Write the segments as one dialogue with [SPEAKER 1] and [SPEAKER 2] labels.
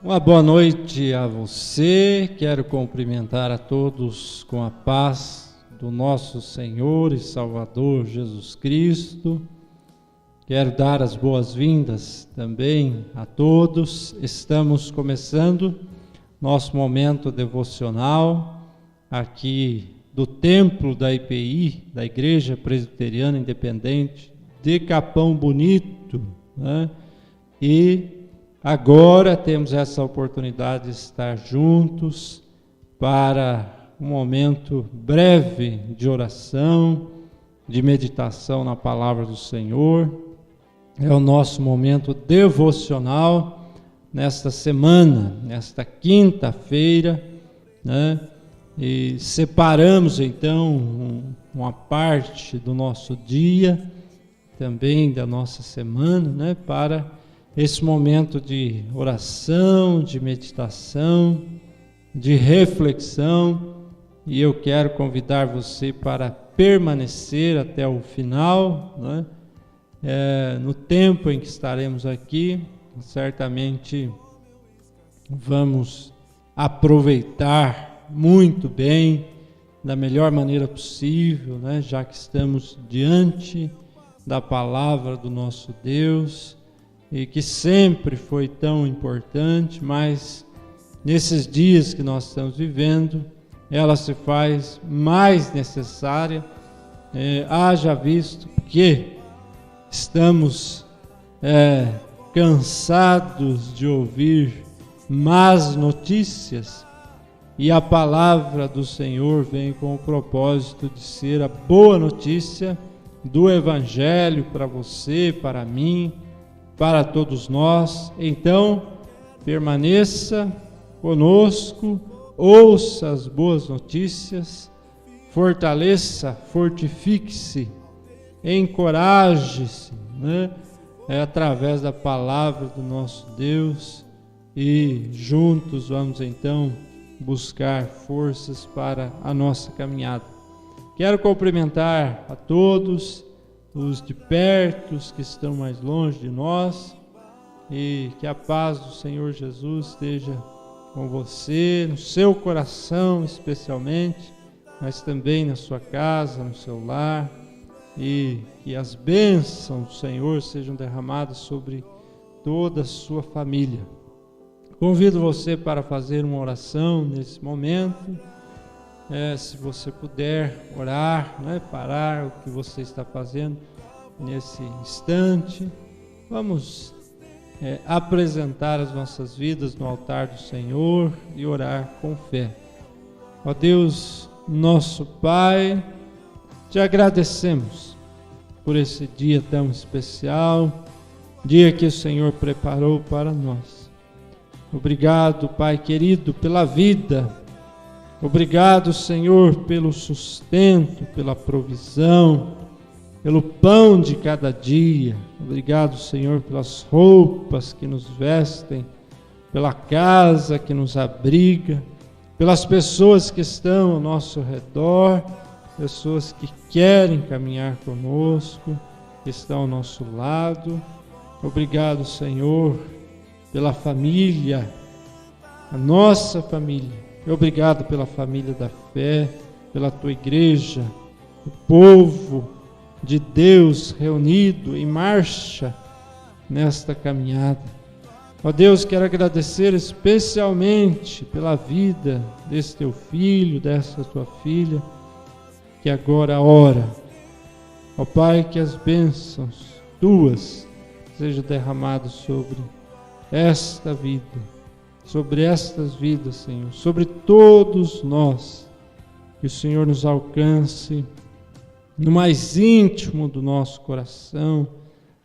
[SPEAKER 1] Uma boa noite a você. Quero cumprimentar a todos com a paz do nosso Senhor e Salvador Jesus Cristo. Quero dar as boas-vindas também a todos. Estamos começando nosso momento devocional aqui do Templo da IPI, da Igreja Presbiteriana Independente de Capão Bonito, né? E agora temos essa oportunidade de estar juntos para um momento breve de oração, de meditação na palavra do Senhor. É o nosso momento devocional nesta semana, nesta quinta-feira, né? E separamos então uma parte do nosso dia, também da nossa semana, né? Para esse momento de oração, de meditação, de reflexão, e eu quero convidar você para permanecer até o final, né? No tempo em que estaremos aqui, certamente vamos aproveitar muito bem, da melhor maneira possível, né? Já que estamos diante da palavra do nosso Deus, e que sempre foi tão importante, mas nesses dias que nós estamos vivendo, ela se faz mais necessária, haja visto que estamos cansados de ouvir más notícias, e a palavra do Senhor vem com o propósito de ser a boa notícia do Evangelho para você, para mim, para todos nós. Então, permaneça conosco, ouça as boas notícias, fortaleça, fortifique-se, encoraje-se, né? Através da palavra do nosso Deus, e juntos vamos então buscar forças para a nossa caminhada. Quero cumprimentar a todos, os de perto, os que estão mais longe de nós, e que a paz do Senhor Jesus esteja com você, no seu coração especialmente, mas também na sua casa, no seu lar, e que as bênçãos do Senhor sejam derramadas sobre toda a sua família. Convido você para fazer uma oração nesse momento. Se você puder orar, né, parar o que você está fazendo nesse instante, vamos apresentar as nossas vidas no altar do Senhor e orar com fé. Ó Deus, nosso Pai, te agradecemos por esse dia tão especial, dia que o Senhor preparou para nós. Obrigado, Pai querido, pela vida. Obrigado, Senhor, pelo sustento, pela provisão, pelo pão de cada dia. Obrigado, Senhor, pelas roupas que nos vestem, pela casa que nos abriga, pelas pessoas que estão ao nosso redor, pessoas que querem caminhar conosco, que estão ao nosso lado. Obrigado, Senhor, pela família, a nossa família. Obrigado pela família da fé, pela tua igreja, o povo de Deus reunido em marcha nesta caminhada. Ó Deus, quero agradecer especialmente pela vida desse teu filho, dessa tua filha, que agora ora. Ó Pai, que as bênçãos tuas sejam derramadas sobre esta vida, sobre estas vidas, Senhor, sobre todos nós, que o Senhor nos alcance no mais íntimo do nosso coração,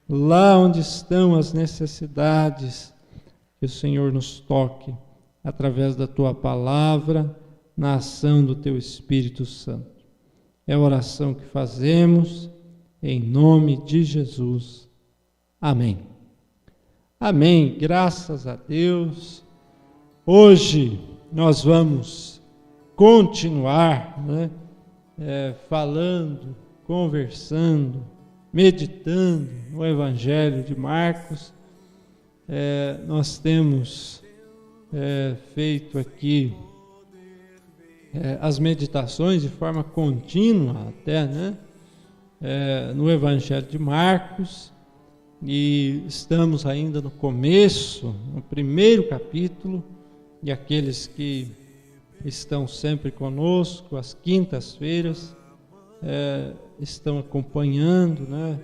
[SPEAKER 1] lá onde estão as necessidades, que o Senhor nos toque através da tua palavra, na ação do teu Espírito Santo. É a oração que fazemos em nome de Jesus. Amém. Amém. Graças a Deus. Hoje nós vamos continuar, né, falando, conversando, meditando no Evangelho de Marcos. Nós temos feito aqui as meditações de forma contínua até, né? No Evangelho de Marcos, e estamos ainda no começo, no primeiro capítulo, e aqueles que estão sempre conosco, às quintas-feiras, estão acompanhando, né,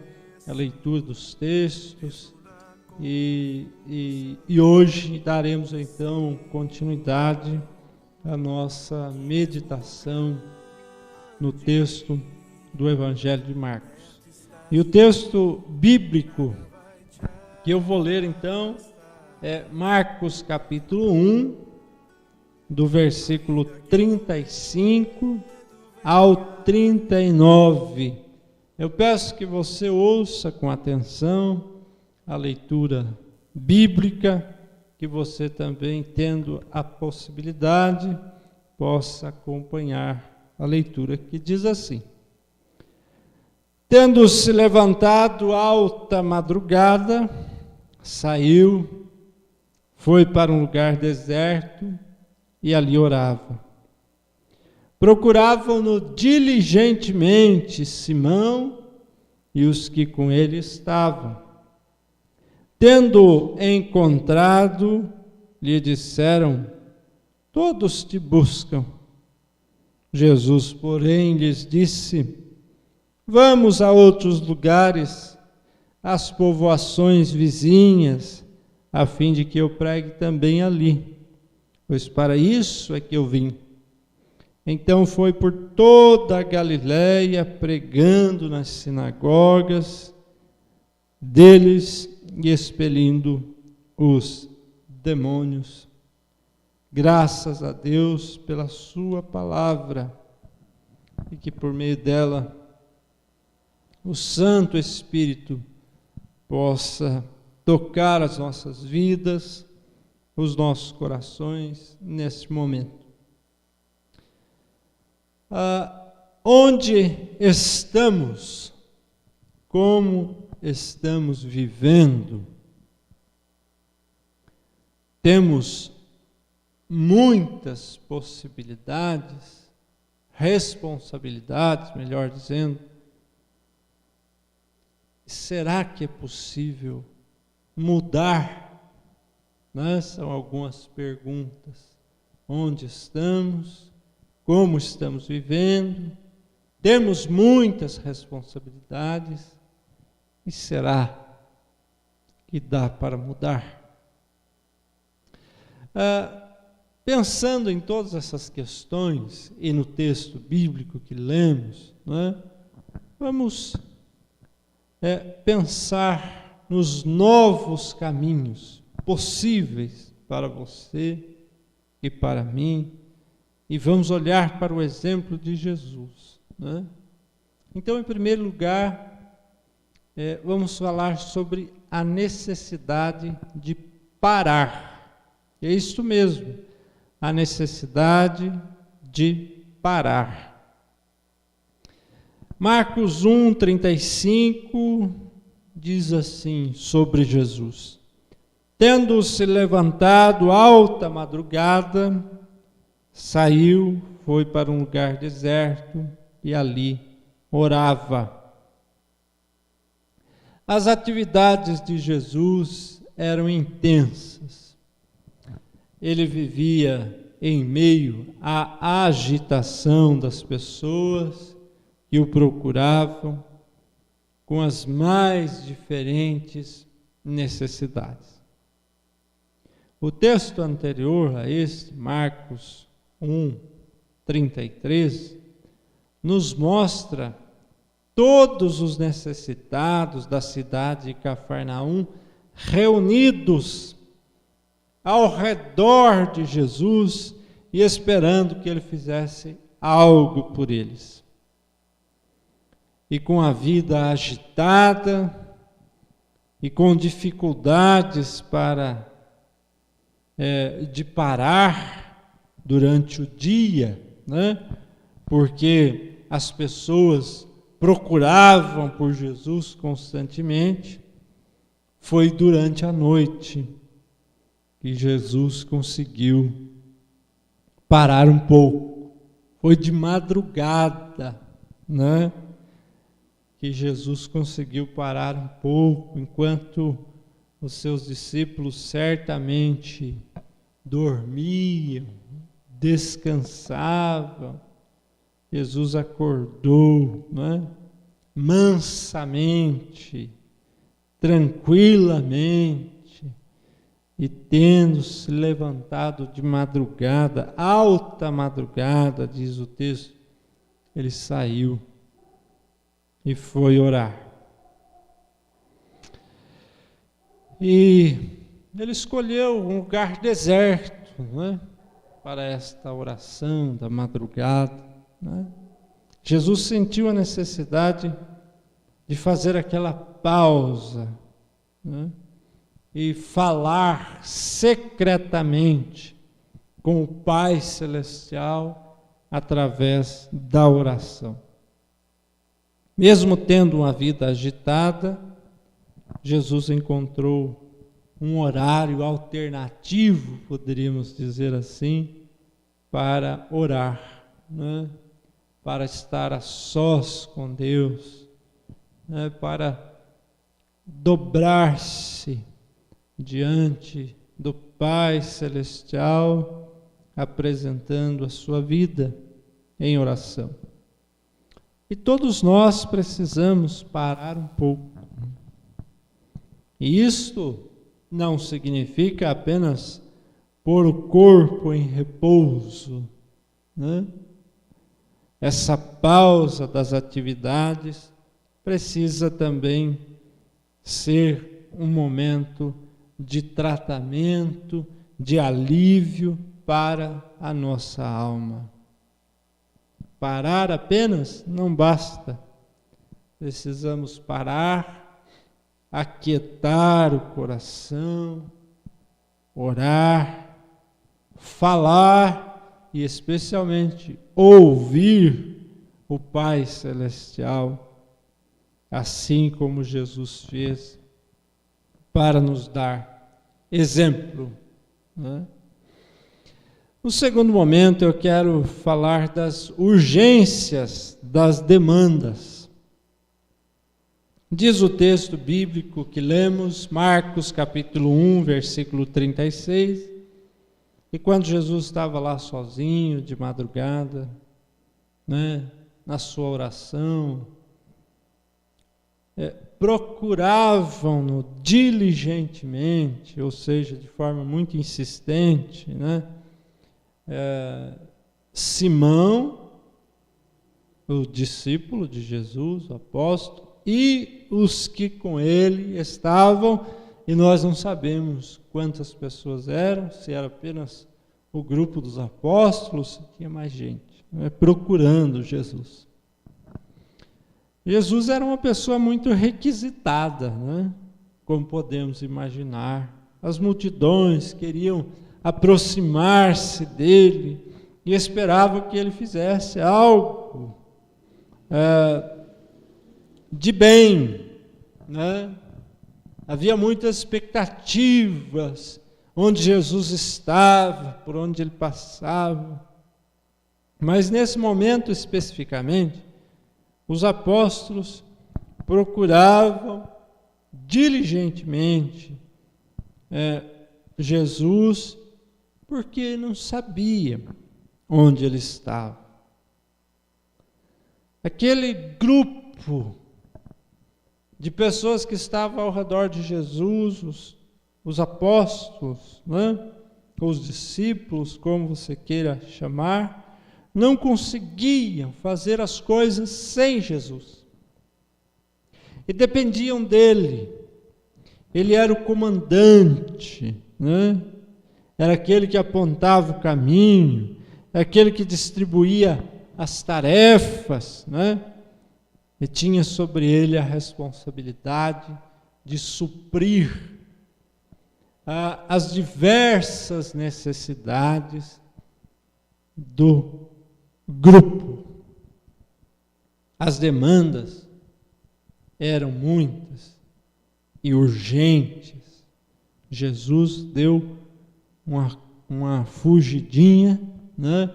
[SPEAKER 1] a leitura dos textos, e hoje daremos então continuidade à nossa meditação no texto do Evangelho de Marcos. E o texto bíblico que eu vou ler então é Marcos capítulo 1, do versículo 35 ao 39. Eu peço que você ouça com atenção a leitura bíblica, que você também, tendo a possibilidade, possa acompanhar a leitura, que diz assim: Tendo-se levantado alta madrugada, saiu, foi para um lugar deserto e ali orava. Procuravam-no diligentemente Simão e os que com ele estavam. Tendo encontrado, lhe disseram: todos te buscam. Jesus, porém, lhes disse: vamos a outros lugares, às povoações vizinhas, a fim de que eu pregue também ali, pois para isso é que eu vim. Então foi por toda a Galiléia, pregando nas sinagogas deles e expelindo os demônios. Graças a Deus pela sua palavra, e que por meio dela o Santo Espírito possa tocar as nossas vidas, os nossos corações neste momento. Onde estamos? Como estamos vivendo? Temos muitas possibilidades, responsabilidades, melhor dizendo. Será que é possível mudar? Né? São algumas perguntas. Onde estamos? Como estamos vivendo? Temos muitas responsabilidades. E será que dá para mudar? Pensando em todas essas questões e no texto bíblico que lemos, né, vamos pensar nos novos caminhos possíveis para você e para mim, e vamos olhar para o exemplo de Jesus, né? Então, em primeiro lugar, vamos falar sobre a necessidade de parar. É isso mesmo, a necessidade de parar. Marcos 1, 35 diz assim sobre Jesus: tendo-se levantado alta madrugada, saiu, foi para um lugar deserto e ali orava. As atividades de Jesus eram intensas. Ele vivia em meio à agitação das pessoas que o procuravam com as mais diferentes necessidades. O texto anterior a este, Marcos 1, 33, nos mostra todos os necessitados da cidade de Cafarnaum reunidos ao redor de Jesus e esperando que ele fizesse algo por eles. E com a vida agitada e com dificuldades de parar durante o dia, né? Porque as pessoas procuravam por Jesus constantemente, foi durante a noite que Jesus conseguiu parar um pouco. Foi de madrugada, né? Que Jesus conseguiu parar um pouco, enquanto os seus discípulos certamente dormiam, descansavam. Jesus acordou, né? Mansamente, tranquilamente, e tendo se levantado de madrugada, alta madrugada, diz o texto, ele saiu e foi orar. E ele escolheu um lugar deserto, né, para esta oração da madrugada, né? Jesus sentiu a necessidade de fazer aquela pausa, né, e falar secretamente com o Pai Celestial através da oração. Mesmo tendo uma vida agitada, Jesus encontrou um horário alternativo, poderíamos dizer assim, para orar, né? Para estar a sós com Deus, né? Para dobrar-se diante do Pai Celestial, apresentando a sua vida em oração. E todos nós precisamos parar um pouco. E isto não significa apenas pôr o corpo em repouso, né? Essa pausa das atividades precisa também ser um momento de tratamento, de alívio para a nossa alma. Parar apenas não basta. Precisamos parar, aquietar o coração, orar, falar e especialmente ouvir o Pai Celestial, assim como Jesus fez, para nos dar exemplo, né? No segundo momento, eu quero falar das urgências das demandas. Diz o texto bíblico que lemos, Marcos capítulo 1, versículo 36, e quando Jesus estava lá sozinho, de madrugada, né, na sua oração, procuravam-no diligentemente, ou seja, de forma muito insistente, né? Simão, o discípulo de Jesus, o apóstolo, e os que com ele estavam, e nós não sabemos quantas pessoas eram, se era apenas o grupo dos apóstolos, se tinha mais gente, né, procurando Jesus. Jesus era uma pessoa muito requisitada, né, como podemos imaginar. As multidões queriam aproximar-se dele e esperavam que ele fizesse algo de bem, né? Havia muitas expectativas onde Jesus estava, por onde ele passava. Mas nesse momento especificamente, os apóstolos procuravam diligentemente Jesus, porque não sabiam onde ele estava. Aquele grupo de pessoas que estavam ao redor de Jesus, os apóstolos, né? Os discípulos, como você queira chamar, não conseguiam fazer as coisas sem Jesus. E dependiam dele. Ele era o comandante, né? Era aquele que apontava o caminho, aquele que distribuía as tarefas, né? E tinha sobre ele a responsabilidade de suprir as diversas necessidades do grupo. As demandas eram muitas e urgentes. Jesus deu uma fugidinha, né?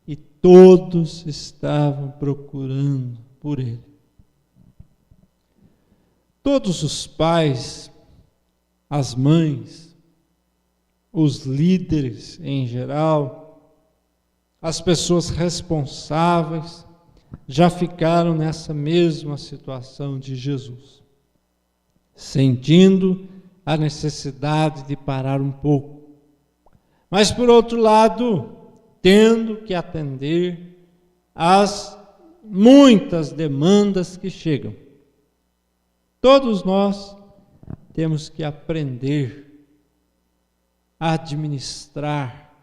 [SPEAKER 1] E todos estavam procurando por ele. Todos os pais, as mães, os líderes em geral, as pessoas responsáveis, já ficaram nessa mesma situação de Jesus, sentindo a necessidade de parar um pouco, mas por outro lado, tendo que atender às muitas demandas que chegam. Todos nós temos que aprender a administrar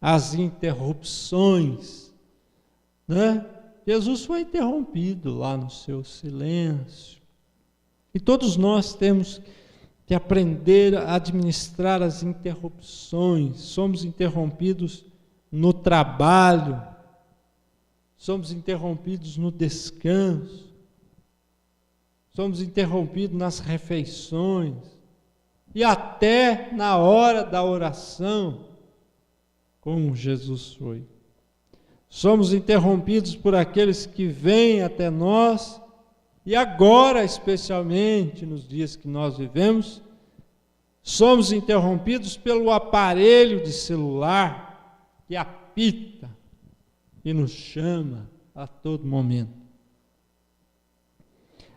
[SPEAKER 1] as interrupções, né? Jesus foi interrompido lá no seu silêncio. E todos nós temos que aprender a administrar as interrupções. Somos interrompidos no trabalho, somos interrompidos no descanso, somos interrompidos nas refeições e até na hora da oração, como Jesus foi. Somos interrompidos por aqueles que vêm até nós e agora, especialmente nos dias que nós vivemos, somos interrompidos pelo aparelho de celular que apita e nos chama a todo momento.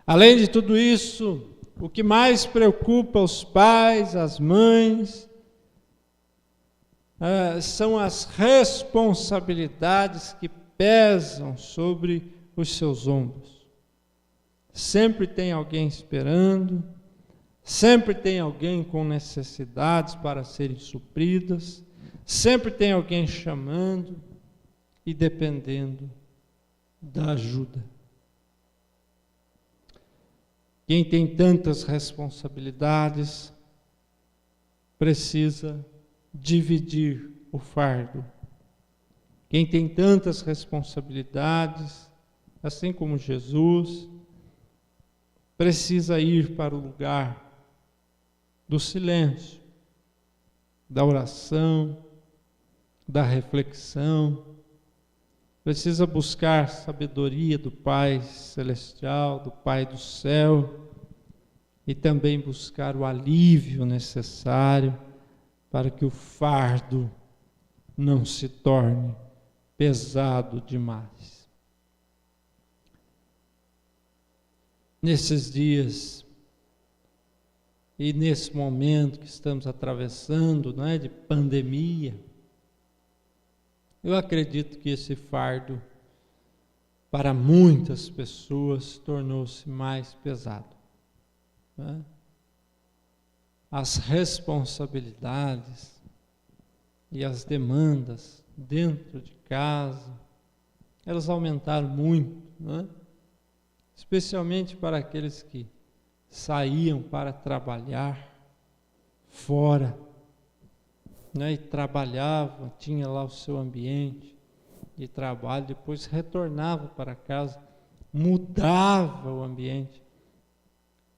[SPEAKER 1] Além de tudo isso, o que mais preocupa os pais, as mães, são as responsabilidades que pesam sobre os seus ombros. Sempre tem alguém esperando, sempre tem alguém com necessidades para serem supridas, sempre tem alguém chamando e dependendo da ajuda. Quem tem tantas responsabilidades precisa dividir o fardo. Quem tem tantas responsabilidades, assim como Jesus, precisa ir para o lugar do silêncio, da oração, da reflexão, precisa buscar sabedoria do Pai Celestial, do Pai do céu, e também buscar o alívio necessário para que o fardo não se torne pesado demais. Nesses dias e nesse momento que estamos atravessando, de pandemia, eu acredito que esse fardo, para muitas pessoas, tornou-se mais pesado. As responsabilidades e as demandas dentro de casa, elas aumentaram muito, especialmente para aqueles que saíam para trabalhar fora, e trabalhavam, tinha lá o seu ambiente de trabalho, depois retornava para casa, mudava o ambiente.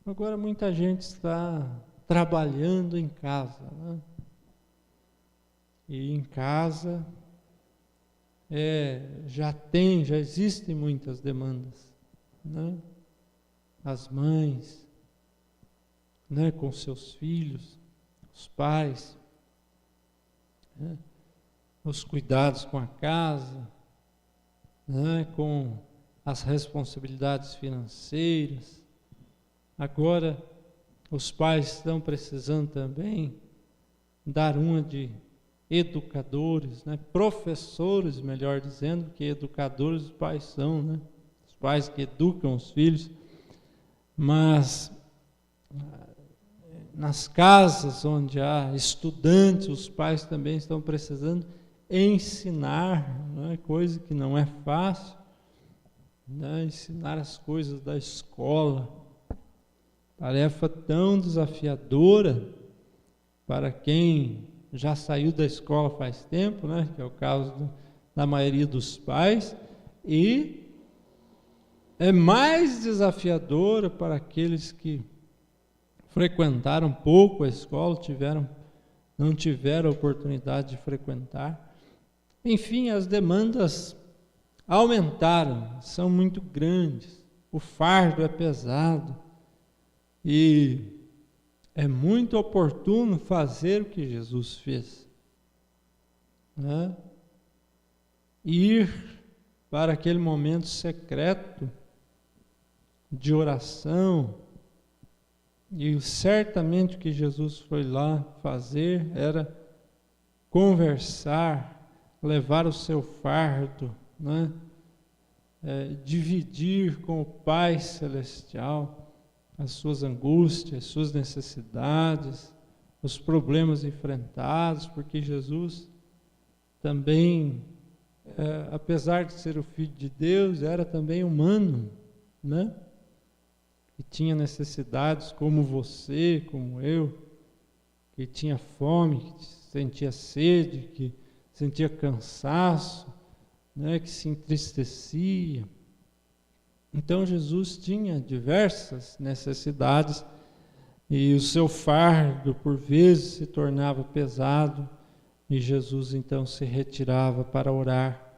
[SPEAKER 1] Agora muita gente está trabalhando em casa, e em casa já existem muitas demandas, as mães, com seus filhos, os pais, os cuidados com a casa, com as responsabilidades financeiras. Agora, os pais estão precisando também dar uma de educadores, professores, melhor dizendo, que educadores os pais são, os pais que educam os filhos, mas nas casas onde há estudantes, os pais também estão precisando ensinar, coisa que não é fácil, ensinar as coisas da escola, tarefa tão desafiadora para quem já saiu da escola faz tempo, que é o caso da maioria dos pais, e é mais desafiadora para aqueles que frequentaram pouco a escola, tiveram não tiveram a oportunidade de frequentar. Enfim, as demandas aumentaram, são muito grandes, o fardo é pesado e é muito oportuno fazer o que Jesus fez, né? Ir para aquele momento secreto de oração, e certamente o que Jesus foi lá fazer era conversar, levar o seu fardo, né? Dividir com o Pai Celestial as suas angústias, as suas necessidades, os problemas enfrentados, porque Jesus também, apesar de ser o Filho de Deus, era também humano, né? Que tinha necessidades como você, como eu, que tinha fome, que sentia sede, que sentia cansaço, né? Que se entristecia. Então Jesus tinha diversas necessidades e o seu fardo por vezes se tornava pesado e Jesus então se retirava para orar.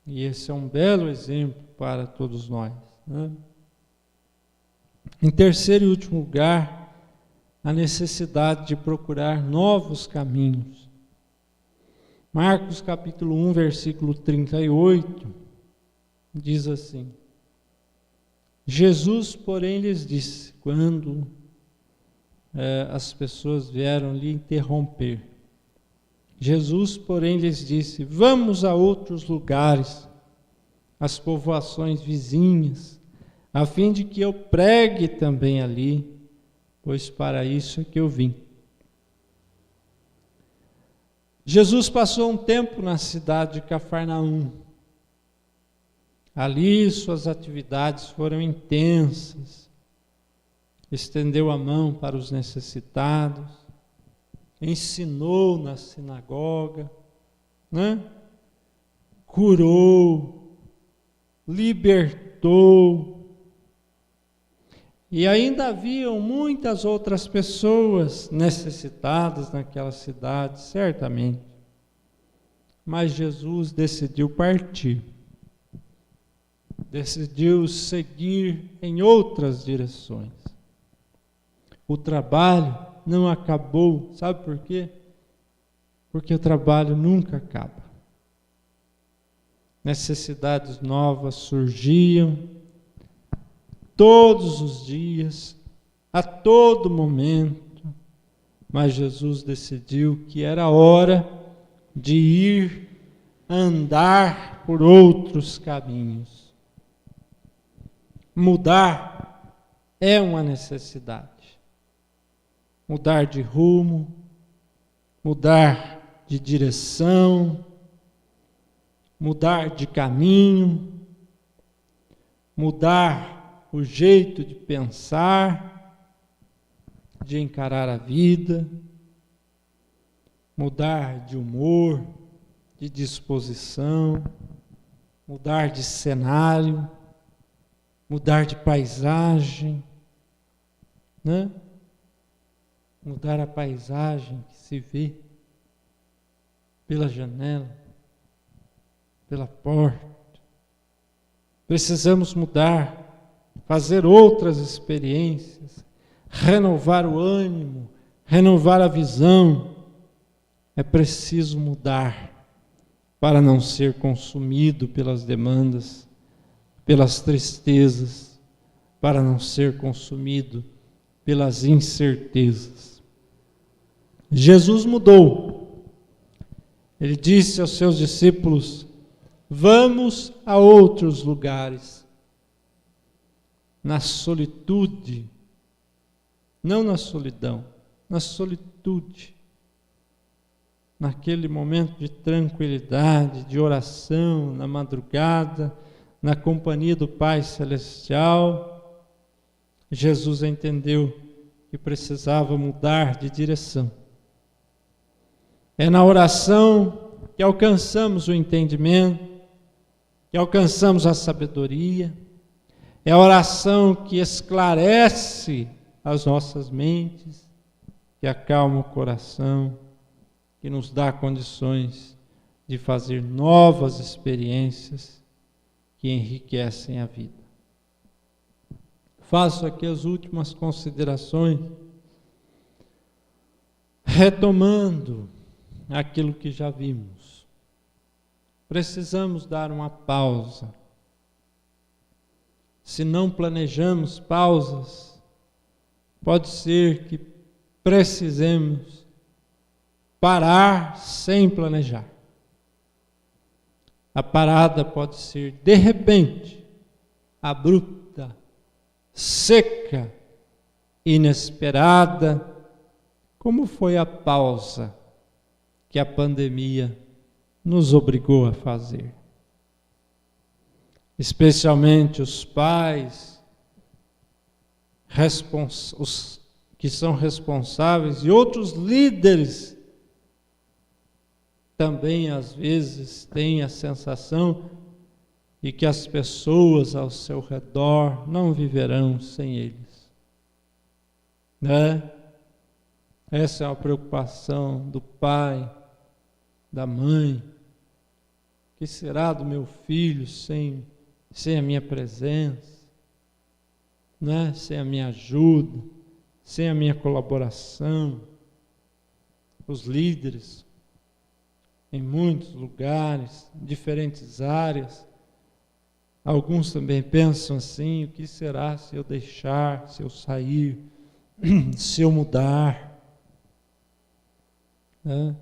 [SPEAKER 1] E esse é um belo exemplo para todos nós, né? Em terceiro e último lugar, a necessidade de procurar novos caminhos. Marcos capítulo 1, versículo 38, diz assim: Jesus, porém, lhes disse, quando as pessoas vieram lhe interromper, Jesus, porém, lhes disse: vamos a outros lugares, às povoações vizinhas, a fim de que eu pregue também ali, pois para isso é que eu vim. Jesus passou um tempo na cidade de Cafarnaum. Ali suas atividades foram intensas. Estendeu a mão para os necessitados, ensinou na sinagoga, né? Curou, libertou. E ainda haviam muitas outras pessoas necessitadas naquela cidade, certamente. Mas Jesus decidiu partir. Decidiu seguir em outras direções. O trabalho não acabou, sabe por quê? Porque o trabalho nunca acaba. Necessidades novas surgiam todos os dias, a todo momento, mas Jesus decidiu que era hora de ir andar por outros caminhos. Mudar é uma necessidade. Mudar de rumo, mudar de direção, mudar de caminho, mudar o jeito de pensar, de encarar a vida, mudar de humor, de disposição, mudar de cenário, mudar de paisagem, né? Mudar a paisagem que se vê pela janela, pela porta. Precisamos mudar, fazer outras experiências, renovar o ânimo, renovar a visão. É preciso mudar para não ser consumido pelas demandas, pelas tristezas, para não ser consumido pelas incertezas. Jesus mudou. Ele disse aos seus discípulos: vamos a outros lugares. Na solitude, não na solidão, na solitude, naquele momento de tranquilidade, de oração, na madrugada, na companhia do Pai Celestial, Jesus entendeu que precisava mudar de direção. É na oração que alcançamos o entendimento, que alcançamos a sabedoria. É a oração que esclarece as nossas mentes. que acalma o coração, que nos dá condições de fazer novas experiências que enriquecem a vida. Faço aqui as últimas considerações, retomando aquilo que já vimos. Precisamos dar uma pausa. Se não planejamos pausas, pode ser que precisemos parar sem planejar. A parada pode ser de repente, abrupta, seca, inesperada, como foi a pausa que a pandemia nos obrigou a fazer. Especialmente os pais, os que são responsáveis e outros líderes também às vezes têm a sensação de que as pessoas ao seu redor não viverão sem eles. Né? Essa é uma preocupação do pai, da mãe. O que será do meu filho sem a minha presença, né? Sem a minha ajuda, sem a minha colaboração? Os líderes, em muitos lugares, em diferentes áreas, alguns também pensam assim: o que será se eu deixar, se eu sair, se eu mudar? Né?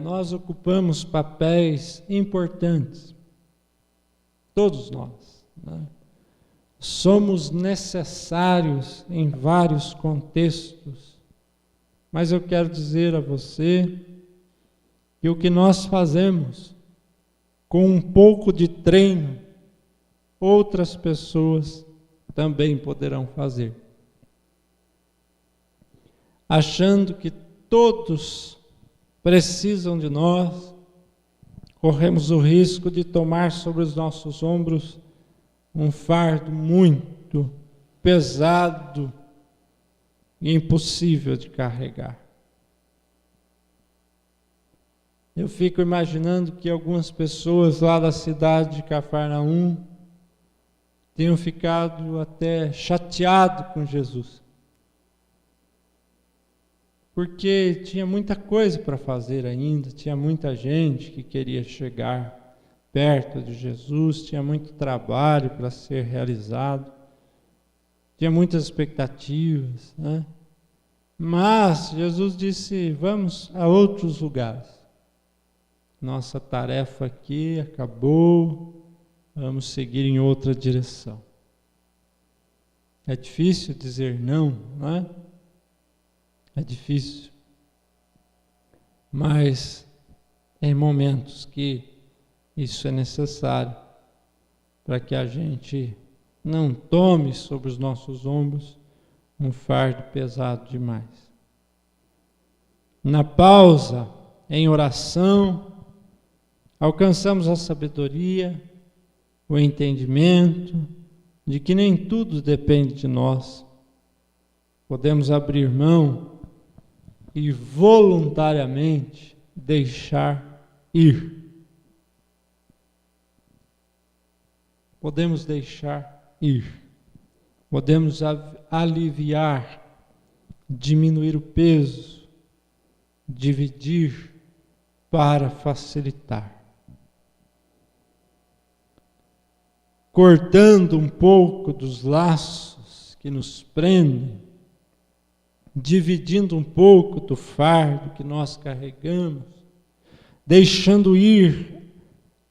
[SPEAKER 1] Nós ocupamos papéis importantes, todos nós, né? Somos necessários em vários contextos, mas eu quero dizer a você que o que nós fazemos com um pouco de treino, outras pessoas também poderão fazer. Achando que todos precisam de nós, corremos o risco de tomar sobre os nossos ombros um fardo muito pesado e impossível de carregar. Eu fico imaginando que algumas pessoas lá da cidade de Cafarnaum tenham ficado até chateados com Jesus, porque tinha muita coisa para fazer ainda, tinha muita gente que queria chegar perto de Jesus, tinha muito trabalho para ser realizado, tinha muitas expectativas, né? Mas Jesus disse: vamos a outros lugares. Nossa tarefa aqui acabou, vamos seguir em outra direção. É difícil dizer não, não é? É difícil, mas em momentos que isso é necessário para que a gente não tome sobre os nossos ombros um fardo pesado demais. Na pausa, em oração, alcançamos a sabedoria, o entendimento de que nem tudo depende de nós. Podemos abrir mão e voluntariamente deixar ir. Podemos deixar ir. Podemos aliviar, diminuir o peso, dividir para facilitar. Cortando um pouco dos laços que nos prendem, dividindo um pouco do fardo que nós carregamos, deixando ir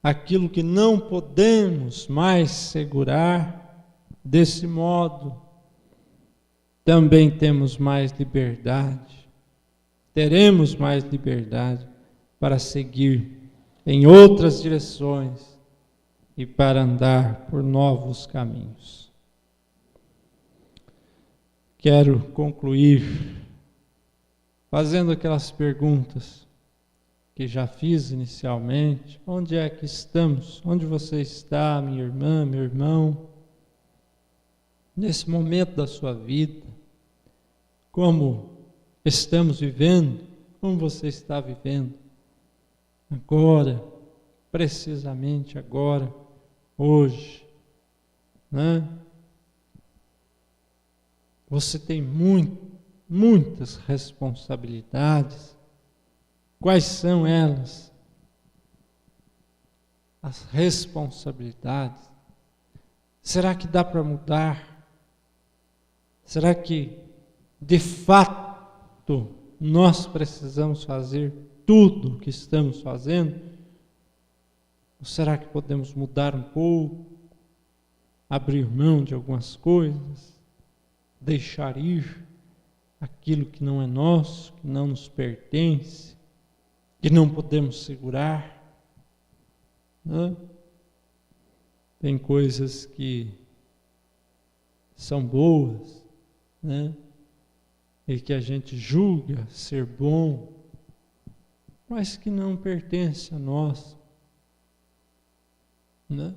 [SPEAKER 1] aquilo que não podemos mais segurar. Desse modo, também temos mais liberdade, teremos mais liberdade para seguir em outras direções e para andar por novos caminhos. Quero concluir fazendo aquelas perguntas que já fiz inicialmente. Onde é que estamos? Onde você está, minha irmã, meu irmão? Nesse momento da sua vida, como estamos vivendo, como você está vivendo agora, precisamente agora, hoje, né? Você tem muitas responsabilidades. Quais são elas? As responsabilidades. Será que dá para mudar? Será que, de fato, nós precisamos fazer tudo o que estamos fazendo? Ou será que podemos mudar um pouco? Abrir mão de algumas coisas? Deixar ir aquilo que não é nosso, que não nos pertence, que não podemos segurar? Né? Tem coisas que são boas, né? E que a gente julga ser bom, mas que não pertence a nós, né?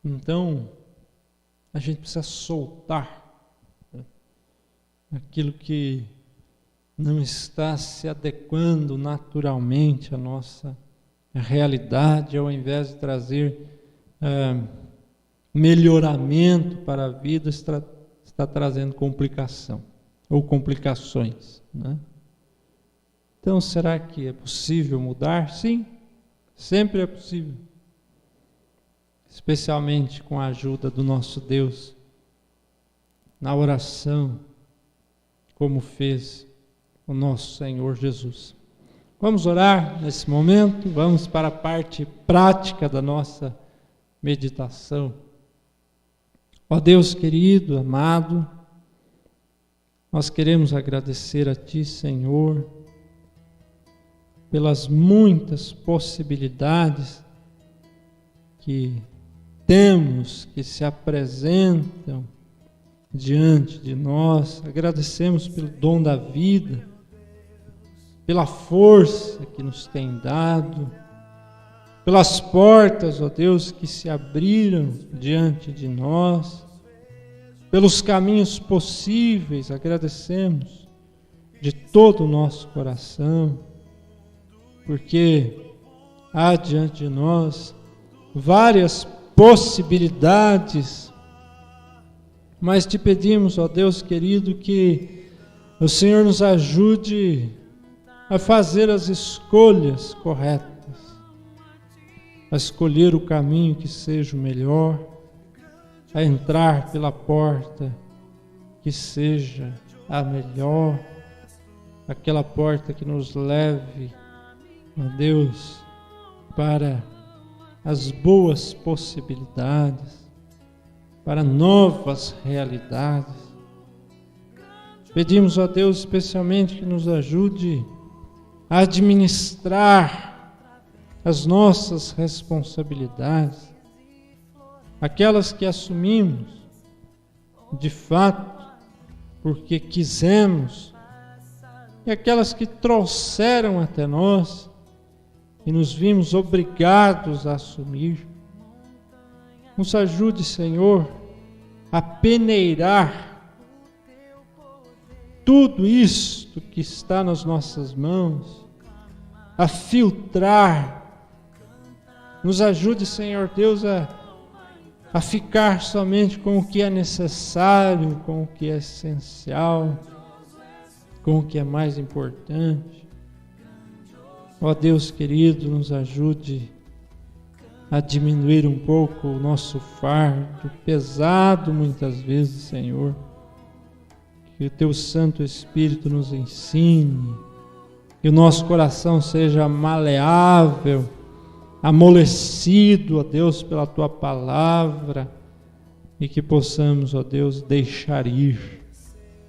[SPEAKER 1] Então, a gente precisa soltar, né, aquilo que não está se adequando naturalmente à nossa realidade, ao invés de trazer melhoramento para a vida, está trazendo complicação ou complicações, né? Então, será que é possível mudar? Sim, sempre é possível, especialmente com a ajuda do nosso Deus, na oração, como fez o nosso Senhor Jesus. Vamos orar nesse momento, vamos para a parte prática da nossa meditação. Ó Deus querido, amado, nós queremos agradecer a Ti, Senhor, pelas muitas possibilidades que temos, que se apresentam diante de nós. Agradecemos pelo dom da vida, pela força que nos tem dado, pelas portas, ó Deus, que se abriram diante de nós, pelos caminhos possíveis. Agradecemos de todo o nosso coração, porque há diante de nós várias possibilidades, mas te pedimos, ó Deus querido, que o Senhor nos ajude a fazer as escolhas corretas, a escolher o caminho que seja o melhor, a entrar pela porta que seja a melhor, aquela porta que nos leve, ó Deus, para as boas possibilidades, para novas realidades. Pedimos a Deus especialmente que nos ajude a administrar as nossas responsabilidades, aquelas que assumimos de fato porque quisemos, e aquelas que trouxeram até nós e nos vimos obrigados a assumir. Nos ajude, Senhor, a peneirar tudo isto que está nas nossas mãos, a filtrar. Nos ajude, Senhor Deus, a ficar somente com o que é necessário, com o que é essencial, com o que é mais importante. Ó Deus querido, nos ajude a diminuir um pouco o nosso fardo, pesado muitas vezes, Senhor. Que o Teu Santo Espírito nos ensine, que o nosso coração seja maleável, amolecido, ó Deus, pela Tua palavra, e que possamos, ó Deus, deixar ir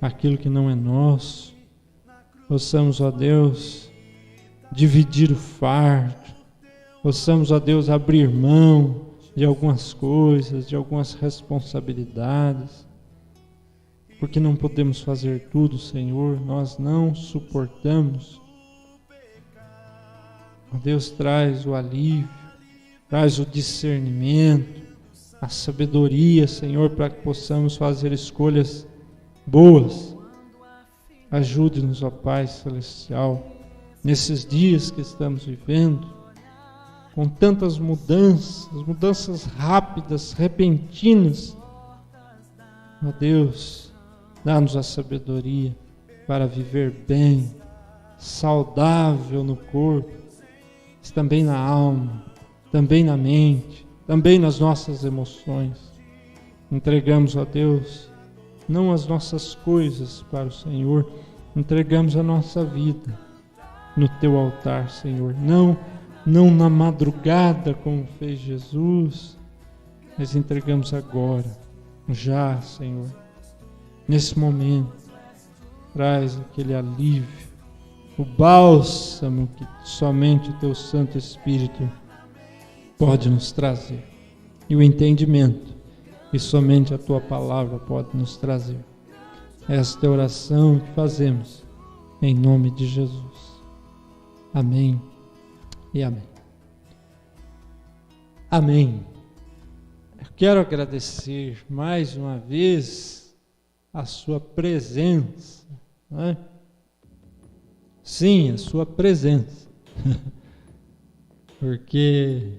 [SPEAKER 1] aquilo que não é nosso. Possamos, ó Deus, dividir o fardo, possamos, ó Deus, abrir mão de algumas coisas, de algumas responsabilidades, porque não podemos fazer tudo, Senhor, nós não suportamos. Ó Deus, traz o alívio, traz o discernimento, a sabedoria, Senhor, para que possamos fazer escolhas boas, Ajude-nos, ó Pai Celestial, nesses dias que estamos vivendo, com tantas mudanças rápidas, repentinas. Ó Deus, dá-nos a sabedoria para viver bem, saudável no corpo, mas também na alma, também na mente, também nas nossas emoções. Entregamos a Deus não as nossas coisas para o Senhor, entregamos a nossa vida no Teu altar, Senhor. Não na madrugada como fez Jesus, mas entregamos agora, já, Senhor. Nesse momento, traz aquele alívio, o bálsamo que somente o Teu Santo Espírito pode nos trazer, e o entendimento que somente a Tua Palavra pode nos trazer. Esta é a oração que fazemos em nome de Jesus. Amém e amém. Amém. Eu quero agradecer mais uma vez a sua presença, né? Sim, a sua presença. Porque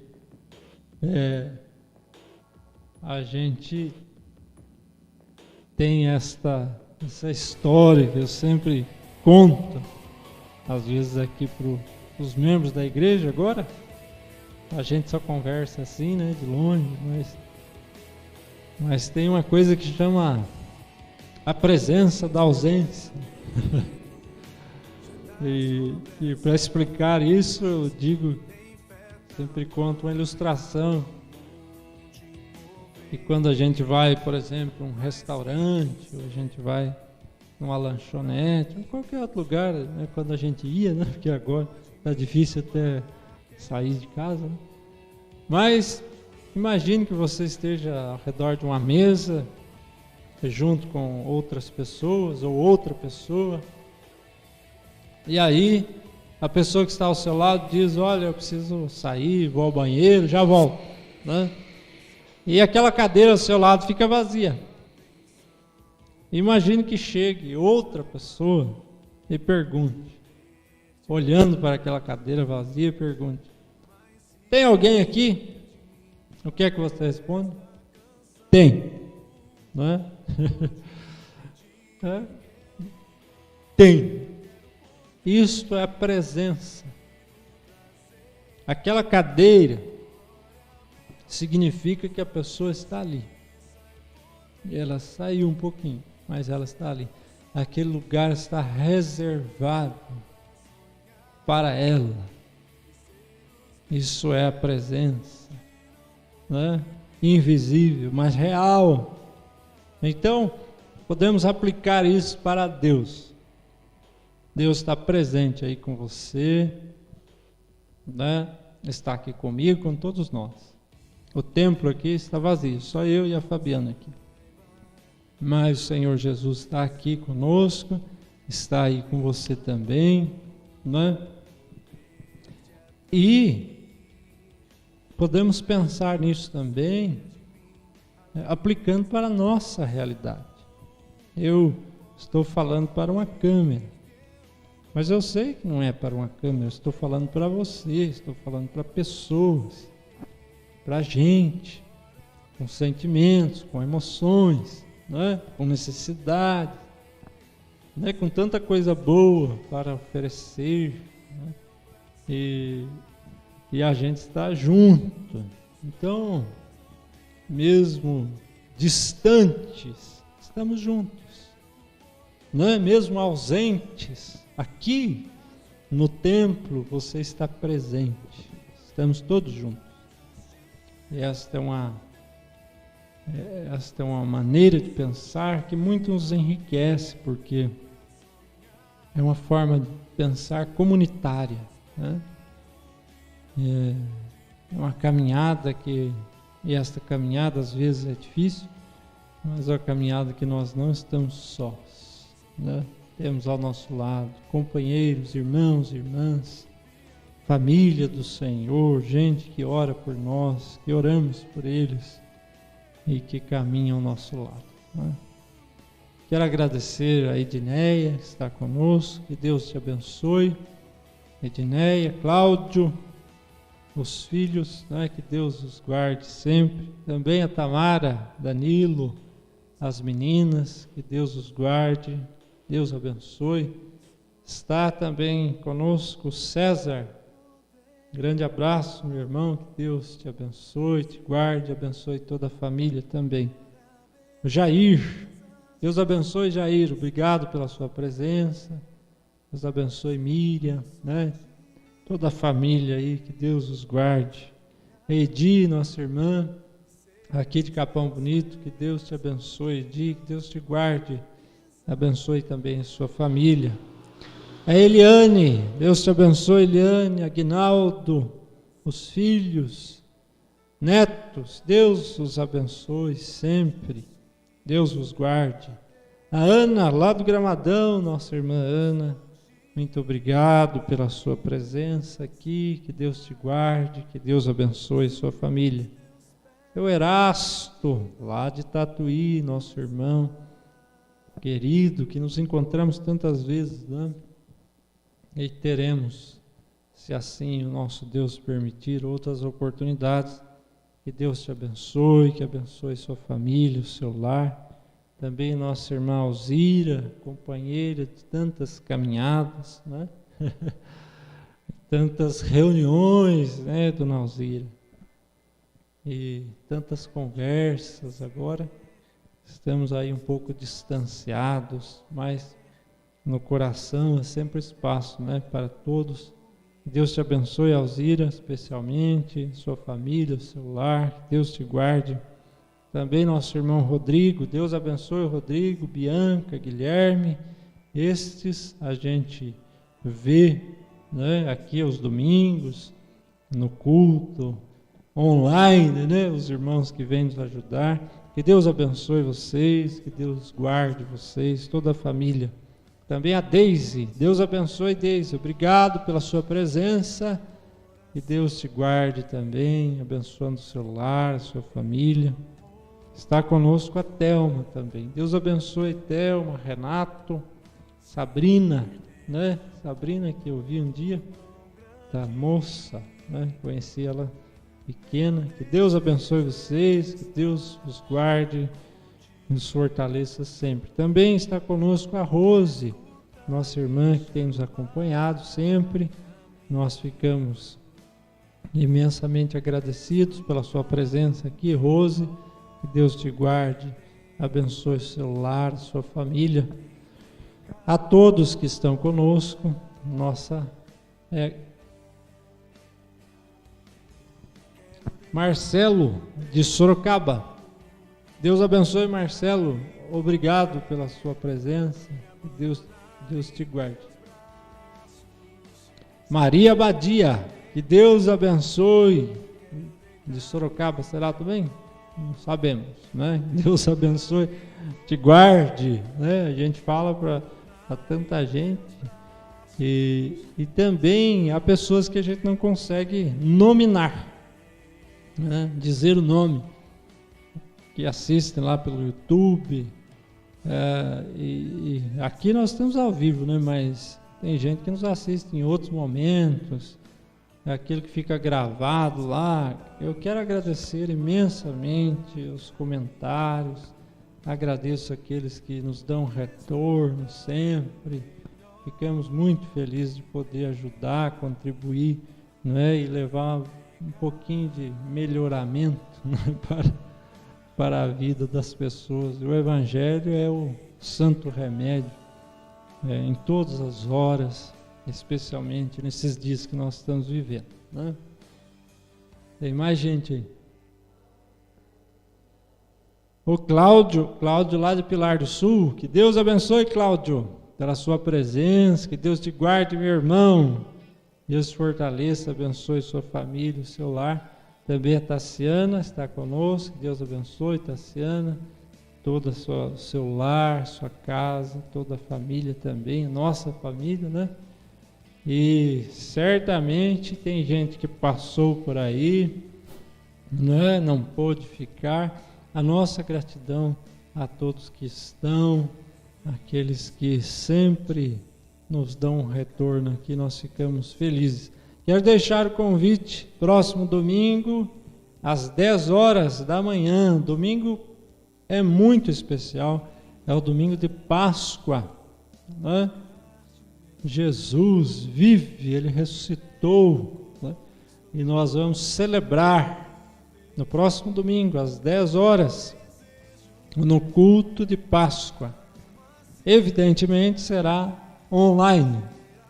[SPEAKER 1] a gente tem essa história que eu sempre conto, às vezes aqui para os membros da igreja. Agora a gente só conversa assim, né, de longe, mas tem uma coisa que chama a presença da ausência. E para explicar isso, eu sempre conto uma ilustração. E quando a gente vai, por exemplo, a um restaurante, ou a gente vai numa lanchonete, em qualquer outro lugar, né, quando a gente ia, né, porque agora está difícil até sair de casa, né? Mas imagine que você esteja ao redor de uma mesa, junto com outras pessoas, ou outra pessoa, e aí a pessoa que está ao seu lado diz: olha, eu preciso sair, vou ao banheiro, já volto, né? E aquela cadeira ao seu lado fica vazia. Imagine que chegue outra pessoa e pergunte, olhando para aquela cadeira vazia, e pergunte: tem alguém aqui? O que é que você responde? Tem, não é? Tem. Isto é a presença. Aquela cadeira significa que a pessoa está ali. E ela saiu um pouquinho, mas ela está ali. Aquele lugar está reservado para ela. Isso é a presença, né? Invisível, mas real. Então, podemos aplicar isso para Deus. Deus está presente aí com você, né? Está aqui comigo, com todos nós. O templo aqui está vazio, só eu e a Fabiana aqui. Mas o Senhor Jesus está aqui conosco, está aí com você também, né? E podemos pensar nisso também, aplicando para a nossa realidade. Eu estou falando para uma câmera, mas eu sei que não é para uma câmera, eu estou falando para você, estou falando para pessoas, para gente, com sentimentos, com emoções, né? Com necessidade, né? Com tanta coisa boa para oferecer, né? E a gente está junto. Então, mesmo distantes, estamos juntos, né? Mesmo ausentes, aqui no templo você está presente, estamos todos juntos. E esta é uma maneira de pensar que muito nos enriquece, porque é uma forma de pensar comunitária, né? É uma caminhada e esta caminhada às vezes é difícil, mas é uma caminhada que nós não estamos sós, né? Temos ao nosso lado companheiros, irmãos, irmãs, família do Senhor, gente que ora por nós, que oramos por eles e que caminham ao nosso lado, né? Quero agradecer a Edneia, que está conosco, que Deus te abençoe. Edneia, Cláudio, os filhos, né, que Deus os guarde sempre. Também a Tamara, Danilo, as meninas, que Deus os guarde, Deus abençoe. Está também conosco o César. Grande abraço, meu irmão, que Deus te abençoe, te guarde, abençoe toda a família também. O Jair, Deus abençoe, Jair, obrigado pela sua presença. Deus abençoe Miriam, né? Toda a família aí, que Deus os guarde. Edi, nossa irmã, aqui de Capão Bonito, que Deus te abençoe, Edi, que Deus te guarde, abençoe também a sua família. A Eliane, Deus te abençoe, Eliane, Aguinaldo, os filhos, netos, Deus os abençoe sempre, Deus os guarde. A Ana, lá do Gramadão, nossa irmã Ana, muito obrigado pela sua presença aqui, que Deus te guarde, que Deus abençoe sua família. O Erasto, lá de Tatuí, nosso irmão querido, que nos encontramos tantas vezes, né? E teremos, se assim o nosso Deus permitir, outras oportunidades. Que Deus te abençoe, que abençoe sua família, o seu lar. Também nossa irmã Alzira, companheira de tantas caminhadas, né? Tantas reuniões, né, dona Alzira? E tantas conversas agora. Estamos aí um pouco distanciados, mas no coração é sempre espaço, né, para todos. Deus te abençoe, Alzira, especialmente, sua família, seu lar. Deus te guarde. Também nosso irmão Rodrigo, Deus abençoe o Rodrigo, Bianca, Guilherme. Estes a gente vê, né, aqui aos domingos, no culto, online, né, os irmãos que vêm nos ajudar. Que Deus abençoe vocês, que Deus guarde vocês, toda a família. Também a Deise, Deus abençoe, Deise, obrigado pela sua presença. Que Deus te guarde também, abençoando o seu lar, a sua família. Está conosco a Thelma também. Deus abençoe Thelma, Renato, Sabrina, né? Sabrina, que eu vi um dia, da moça, né? Conheci ela pequena. Que Deus abençoe vocês, que Deus os guarde e nos fortaleça sempre. Também está conosco a Rose, nossa irmã que tem nos acompanhado sempre. Nós ficamos imensamente agradecidos pela sua presença aqui, Rose. Que Deus te guarde, abençoe seu lar, sua família. A todos que estão conosco, Marcelo de Sorocaba. Deus abençoe, Marcelo. Obrigado pela sua presença. Deus te guarde. Maria Badia, que Deus abençoe. De Sorocaba, será também? Não sabemos, né? Deus abençoe, te guarde, né? A gente fala para tanta gente e também há pessoas que a gente não consegue nominar, né? Dizer o nome, que assistem lá pelo YouTube, e aqui nós estamos ao vivo, né? Mas tem gente que nos assiste em outros momentos. Aquilo que fica gravado lá. Eu quero agradecer imensamente os comentários, agradeço aqueles que nos dão retorno sempre. Ficamos muito felizes de poder ajudar, contribuir, né, e levar um pouquinho de melhoramento, né, para a vida das pessoas. O Evangelho é o santo remédio, em todas as horas, especialmente nesses dias que nós estamos vivendo, né? Tem mais gente aí. O Cláudio lá de Pilar do Sul. Que Deus abençoe, Cláudio, pela sua presença. Que Deus te guarde, meu irmão. Deus te fortaleça, abençoe sua família, o seu lar. Também a Tassiana está conosco. Deus abençoe, Tassiana, todo o seu lar, sua casa, toda a família também, nossa família, né? E certamente tem gente que passou por aí, né? Não pôde ficar. A nossa gratidão a todos que estão, aqueles que sempre nos dão um retorno aqui, nós ficamos felizes. Quero deixar o convite, próximo domingo, às 10 horas da manhã. Domingo é muito especial, é o domingo de Páscoa, né? Jesus vive, Ele ressuscitou, né? E nós vamos celebrar no próximo domingo, às 10 horas, no culto de Páscoa. Evidentemente será online,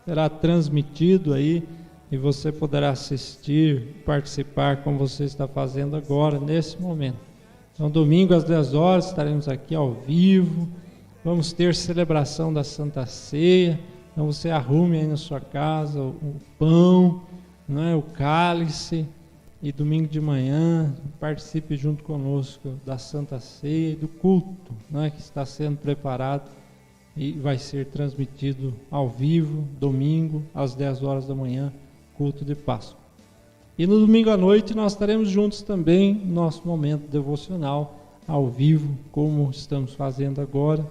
[SPEAKER 1] será transmitido aí e você poderá assistir, participar como você está fazendo agora, nesse momento. Então, domingo às 10 horas estaremos aqui ao vivo, vamos ter celebração da Santa Ceia. Então você arrume aí na sua casa o pão, né, o cálice, e domingo de manhã participe junto conosco da Santa Ceia e do culto, né, que está sendo preparado e vai ser transmitido ao vivo, domingo, às 10 horas da manhã, culto de Páscoa. E no domingo à noite nós estaremos juntos também no nosso momento devocional, ao vivo, como estamos fazendo agora.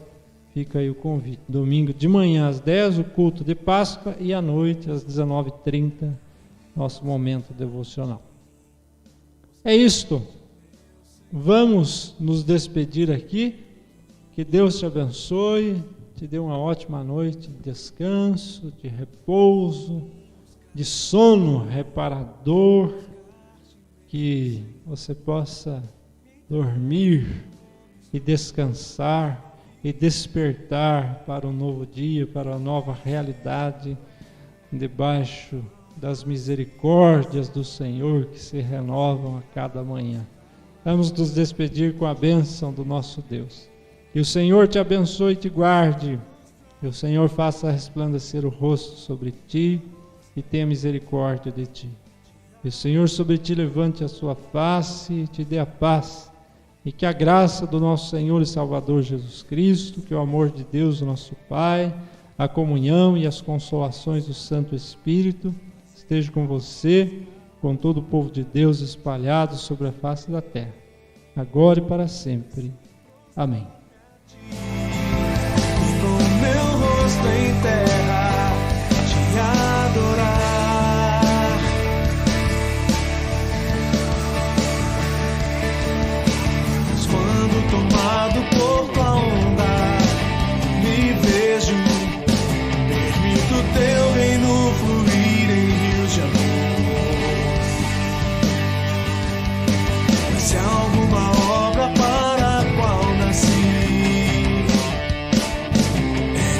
[SPEAKER 1] Fica aí o convite. Domingo de manhã às 10, o culto de Páscoa, e à noite às 19h30, nosso momento devocional. É isto. Vamos nos despedir aqui. Que Deus te abençoe, te dê uma ótima noite de descanso, de repouso, de sono reparador, que você possa dormir e descansar e despertar para um novo dia, para uma nova realidade, debaixo das misericórdias do Senhor que se renovam a cada manhã. Vamos nos despedir com a bênção do nosso Deus. Que o Senhor te abençoe e te guarde, que o Senhor faça resplandecer o rosto sobre ti e tenha misericórdia de ti. Que o Senhor sobre ti levante a sua face e te dê a paz. E que a graça do nosso Senhor e Salvador Jesus Cristo, que o amor de Deus, nosso Pai, a comunhão e as consolações do Santo Espírito esteja com você, com todo o povo de Deus espalhado sobre a face da terra, agora e para sempre. Amém.